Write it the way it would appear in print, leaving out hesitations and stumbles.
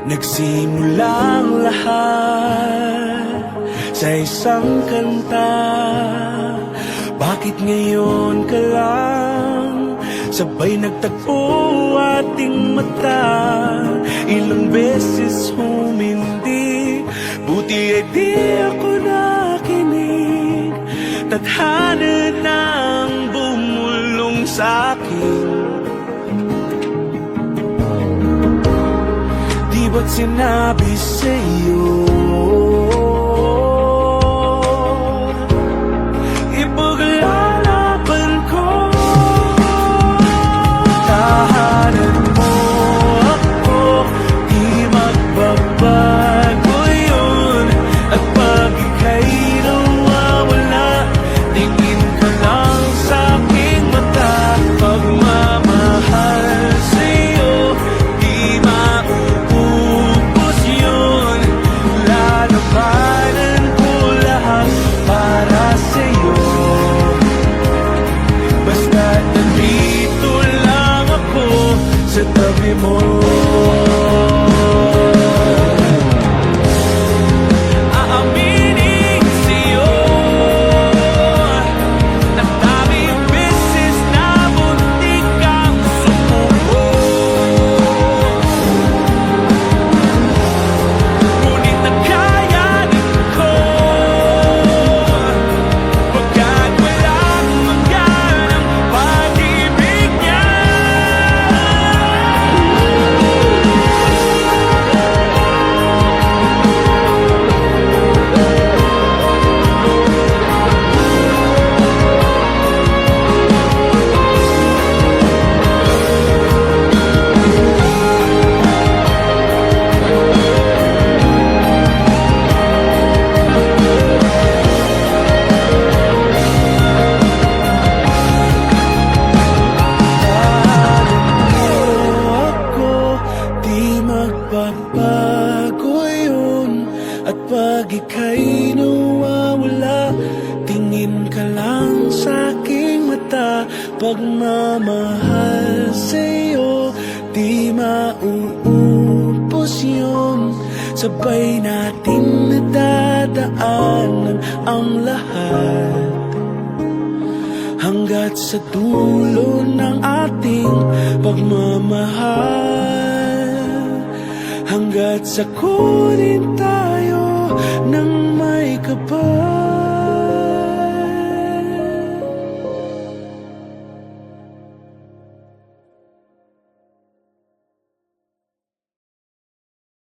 Nagsimula ang lahat sa isang kanta. Bakit ngayon ka lang sabay nagtagpo ating mata? Ilang beses humindi, buti ay di ako nakinig. Tadhana nang bumulong sa'kin. Di ba't sinabi sa'yo ipaglalaban ko? Tahanan mo ako, di magbabago yun. At pag ika'y nawawala, tingin ka lang sa'king mata. Pagmamahal sa'yo, di mauubos yun. Lalabanan ko lahat para sa'yo. Basta't nandito lang ako sa tabi mo. Aaminin sa'yo na daming beses na muntik kang sumuko. Ngunit nakayanin ko pagkat walang maganang pag-ibig niya. Ako, di magbabago yun. At pag ika'y nawawala, tingin ka lang sa'king mata. Pagmamahal sa'yo, di mauubos yun. Sabay natin nadadaanan ang lahat hanggat sa dulo ng ating pagmamahal. Hanggat sa kunin tayo ng may kapal.